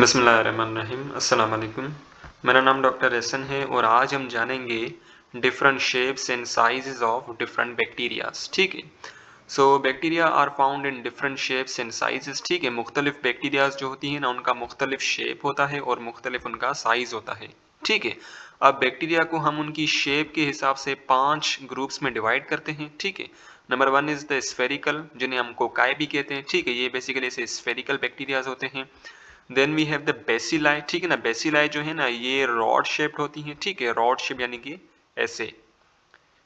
बिस्मिल्लाहिर्रहमानिर्रहीम अस्सलाम वालेकुम। मेरा नाम डॉक्टर एहसन है और आज हम जानेंगे different shapes and sizes of different bacterias. ठीक है, so bacteria are found in different shapes and sizes. ठीक है, मुख्तलिफ बैक्टीरियाज जो होती हैं ना, उनका मुख्तलिफ शेप होता है और मुख्तलिफ उनका साइज होता है। ठीक है, अब बैक्टीरिया को हम उनकी शेप के हिसाब से 5 ग्रुप्स में डिवाइड करते हैं। ठीक है, नंबर 1 इज द स्फेरिकल, जिन्हें हम कोकाई भी कहते हैं। ठीक है, ये बेसिकली ऐसे स्फेरिकल बैक्टीरियाज होते हैं। Then we have the bacilli. ठीक है ना, बेसिलाई जो है ना, ये रॉड शेप्ड होती हैं। ठीक है, रॉड शेप यानी कि ऐसे।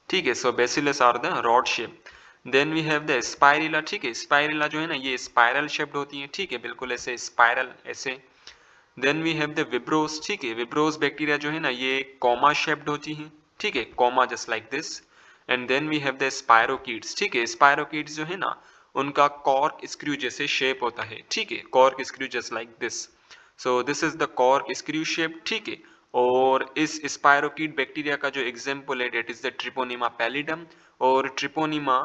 ठीक है, so bacillus are the rod shape. Then we have the spirilla. ठीक है, स्पाइरिला जो है ना, ये स्पाइरल शेप्ड होती है। ठीक है, बिल्कुल ऐसे स्पाइरल ऐसे। Then we have the vibrios. ठीक है, विब्रोस बैक्टीरिया जो है ना, ये कॉमा शेप्ड होती हैं। ठीक है, comma just like this. And then we have the spirochetes. ठीक है, स्पायरोकीट्स जो है ना, उनका कॉर्क स्क्रू जैसे शेप होता है। ठीक है, cork screw just like this. So this is the cork screw shape. ठीक है, और इस स्पायरोकीट बैक्टीरिया का जो एग्जाम्पल है that is the treponema pallidum. और ट्रिपोनिमा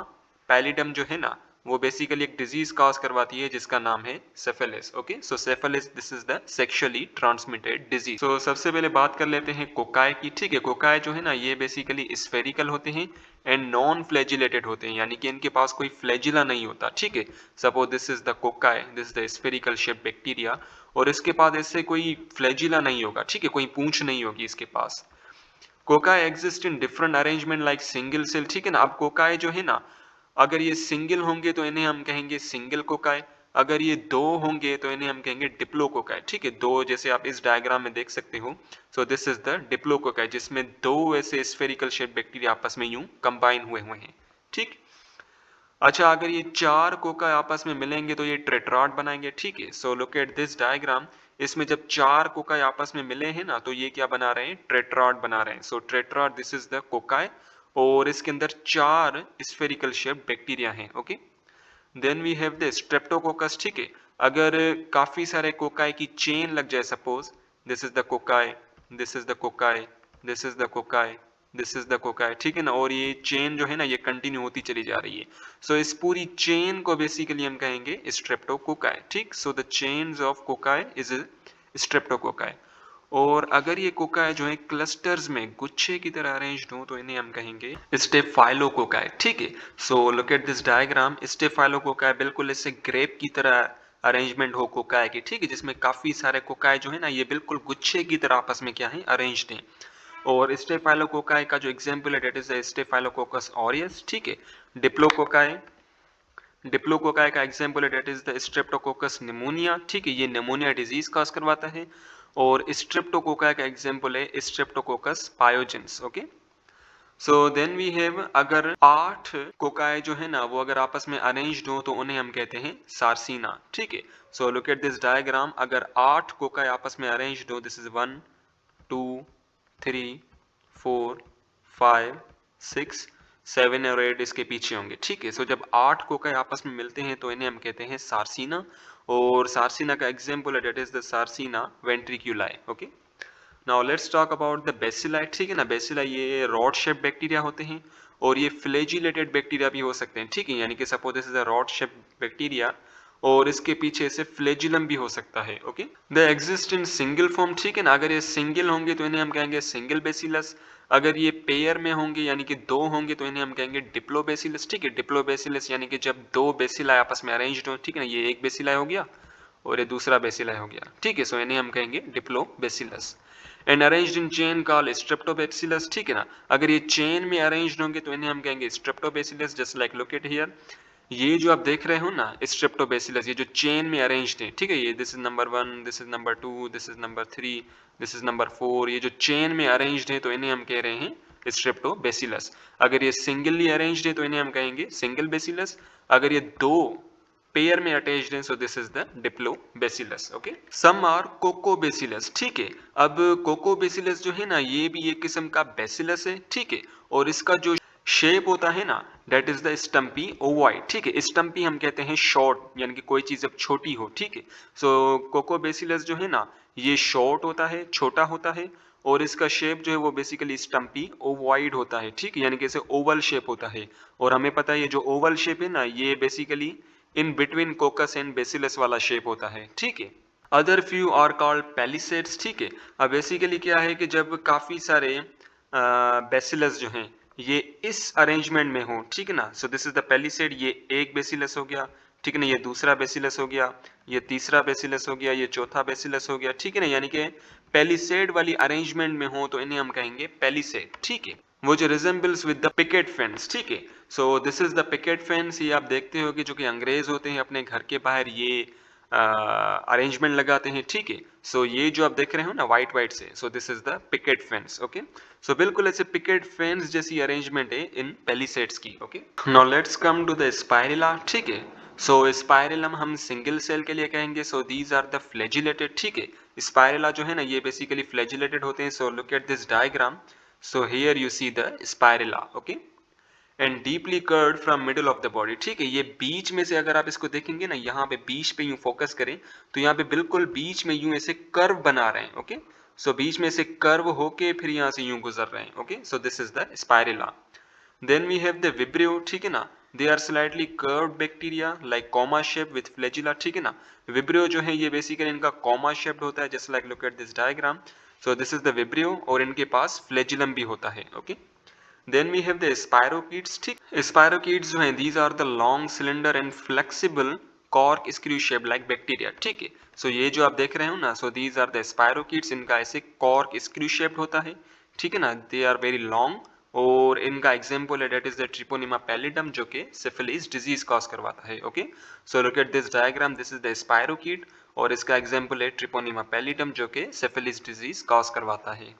पैलिडम जो है ना, वो बेसिकली एक डिजीज कॉज करवाती है जिसका नाम है syphilis. Okay, so syphilis this is the sexually transmitted disease. So सबसे पहले बात कर लेते हैं कोकाई की। ठीक है, कोकाई जो है ना, ये बेसिकली स्फेरिकल होते हैं एंड नॉन फ्लैजिलेटेड होते हैं, यानी कि इनके पास कोई फ्लैजिला नहीं होता। ठीक है, suppose this is the cocci, this is the spherical shape bacteria, और इसके पास ऐसे कोई फ्लैजिला नहीं होगा। ठीक है, कोई पूंछ नहीं होगी इसके पास। Cocci exist in different arrangement like single cell. ठीक है ना, अब कोकाई जो है ना, अगर ये सिंगल होंगे तो इन्हें हम कहेंगे सिंगल कोकाई। अगर ये दो होंगे तो इन्हें हम कहेंगे डिप्लो कोकाई। ठीक है, दो, जैसे आप इस डायग्राम में देख सकते हो। सो this is the Diplo cocci, जिसमें दो ऐसे स्फेरिकल शेप बैक्टीरिया आपस में यूं कंबाइन हुए हुए हैं। ठीक, अच्छा, अगर ये चार कोकाई आपस में मिलेंगे तो ये टेट्राड बनाएंगे। ठीक है, सो लुक एट दिस डायग्राम। इसमें जब चार कोकाई आपस में मिले हैं ना, तो ये क्या बना रहे हैं? टेट्राड बना रहे हैं। So tetrad, this is the cocci, और इसके अंदर चार स्फेरिकल शेप बैक्टीरिया हैं। Okay, then we have the streptococcus. ठीक है, अगर काफी सारे कोकाई की चेन लग जाए, suppose this is the cocci, this is the cocci, this is the cocci, this is the cocci. ठीक है ना, और ये चेन जो है ना, ये कंटिन्यू होती चली जा रही है। सो इस पूरी चेन को बेसिकली हम कहेंगे स्ट्रेप्टोकोकाई। ठीक, so the chains of cocci is streptococci. और अगर ये कोकाई जो है क्लस्टर्स में गुच्छे की तरह अरेंज्ड हो, तो इन्हें हम कहेंगे स्टेफाइलोकोकाई। ठीक है, सो look at this diagram. Staphylococci बिल्कुल ऐसे ग्रेप की तरह अरेंजमेंट हो कोकाई की। ठीक है, जिसमें काफी सारे कोकाई जो है ना, ये बिल्कुल गुच्छे की तरह आपस में क्या है? अरेंज्ड हैं। और स्टेफाइलोकोकाई का जो एग्जांपल है डेट इज स्टेफाइलोकोकस ऑरियस। ठीक है, डिप्लोकोकाई, डिप्लोकोकाई का एग्जांपल है that is the streptococcus pneumoniae. ठीक है, ये निमोनिया डिजीज कॉज करवाता है। और स्ट्रेप्टोकोकाई का एग्जांपल है streptococcus pyogenes. Okay, so then we have, अगर 8 कोकाई जो है ना, वो अगर आपस में अरेंज्ड हो तो उन्हें हम कहते हैं सार्सिना। ठीक है, सो लुक एट दिस डायग्राम। अगर 8 कोकाई आपस में अरेंज्ड हो, दिस इज 1 2 3 4 5 6 7 और 8 इसके पीछे होंगे। ठीक है, सो जब 8 कोकाई आपस में मिलते हैं तो इन्हें हम कहते हैं सार्सिना। और सार्सिना का एग्जांपल है that is the sarcina ventriculi. Okay, now let's talk about the bacilli. ठीक है ना, बेसिलाई ये रॉड शेप बैक्टीरिया होते हैं, और ये फ्लैजिलेटेड बैक्टीरिया भी हो सकते हैं। ठीक है, यानी कि suppose this is a rod shape bacteria, और इसके पीछे से फ्लैजिलम भी हो सकता है। Okay, the exist in single form. ठीक है ना, अगर ये सिंगल होंगे तो इन्हें हम कहेंगे सिंगल बेसिलस। अगर ये पेयर में होंगे यानी कि दो होंगे तो इन्हें हम कहेंगे डिप्लोबेसिलस। ठीक है, डिप्लोबेसिलस यानी कि जब दो बेसिलाई आपस में अरेंज्ड हो। ठीक है ना, ये एक बेसिलाई हो गया और ये दूसरा बेसिलाई हो गया। ठीक है, सो इन्हें हम कहेंगे diplobacillus. And arranged in chain call streptobacillus. ठीक है ना, अगर ये चेन में अरेंज्ड होंगे तो इन्हें हम कहेंगे streptobacillus, just like look at here. ये जो आप देख रहे हो ना, स्ट्रेप्टोबैसिलस, ये जो चेन में अरेंज्ड है। ठीक है, ये this is number 1, this is number 2, this is number 3, this is number 4, ये जो चेन में अरेंज्ड है तो इन्हें हम कह रहे हैं स्ट्रेप्टोबैसिलस। अगर ये सिंगली अरेंज्ड है तो इन्हें हम कहेंगे सिंगल बेसिलस। अगर ये दो पेयर में अटैच्ड है, so this is the diplobacillus. Okay, some are coccobacillus. ठीक है, अब कोकोबैसिलस जो है ना, ये भी एक किस्म का बैसिलस है। ठीक है, और इसका जो शेप होता है ना, दैट इज द स्टम्पी ओवाइड। ठीक है, स्टम्पी हम कहते हैं शॉर्ट, यानी कि कोई चीज जब छोटी हो। ठीक है, सो कोकोबैसिलस जो है ना, ये शॉर्ट होता है, छोटा होता है, और इसका शेप जो है वो बेसिकली स्टम्पी ओवाइड होता है। ठीक है, यानी कि इसे ओवल शेप होता है। और हमें पता है ये जो ओवल शेप है ना, ये basically in between coccus and bacillus वाला शेप होता है। ठीक है, other few are called palisades, ठीक है। अब बेसिकली क्या है कि जब काफ़ी सारे बेसिलस जो हैं ये इस अरेंजमेंट में हो, ठीक है ना, सो दिस इज द पैलिसेड, ये एक बेसिलस हो गया, ठीक है ना, ये दूसरा बेसिलस हो गया, ये तीसरा बेसिलस हो गया, ये चौथा बेसिलस हो गया, ठीक है ना, यानी कि पैलिसेड वाली अरेंजमेंट में हो तो इन्हें हम कहेंगे पैलिसेड, ठीक है। वो जो resembles with the picket fence, ठीक है। So this is the picket fence. ये आप देखते हो कि जो कि अंग्रेज होते हैं अपने घर के बाहर ये अरेंजमेंट लगाते हैं, ठीक है। सो ये जो आप देख रहे हो ना व्हाइट व्हाइट से, so this is the picket fence, okay. So बिल्कुल ऐसे पिकेट फेंस जैसी अरेंजमेंट है इन पैलिसेड्स की, okay. Now let's come to the spirilla, ठीक है। सो स्पाइरेलम हम सिंगल सेल के लिए कहेंगे, so these are the flagellated, ठीक है। स्पाइरेला जो है ना ये बेसिकली फ्लैजिलेटेड होते हैं, सो look at this diagram, so here you see the spirilla, okay, and deeply curved from middle of the body, ठीक है। ये बीच में से अगर आप इसको देखेंगे ना, यहाँ पे बीच पे यूं फोकस करें तो यहाँ पे बिल्कुल बीच में यूं ऐसे कर्व बना रहे हैं, ओके। सो बीच में से कर्व होके फिर यहाँ से यूं गुजर रहे हैं, okay. So this is the spirilla. Then we have the vibrio, ठीक है ना, they are slightly curved bacteria like comma shape with flagella, ठीक है ना। विब्रियो जो है ये बेसिकली इनका कॉमा शेप्ड होता है, just like look at this diagram. So this is the vibrio और इनके पास फ्लैजिलम भी होता है, okay. Then we have the spirochetes, ठीक। Spirochetes जो हैं these are the long cylinder and flexible cork screw shaped like bacteria, ठीक है। So ये जो आप देख रहे हो ना, so these are the spirochetes, इनका ऐसे cork screw shaped होता है, ठीक है ना, they are very long, और इनका एग्जाम्पल है that is the treponema pallidum जो कि सिफिलिस डिजीज कॉज करवाता है, okay. So look at this diagram, this is the spirochete और इसका एग्जाम्पल है ट्रिपोनिमा पैलिडम जो कि सिफिलिस डिजीज कॉज करवाता है।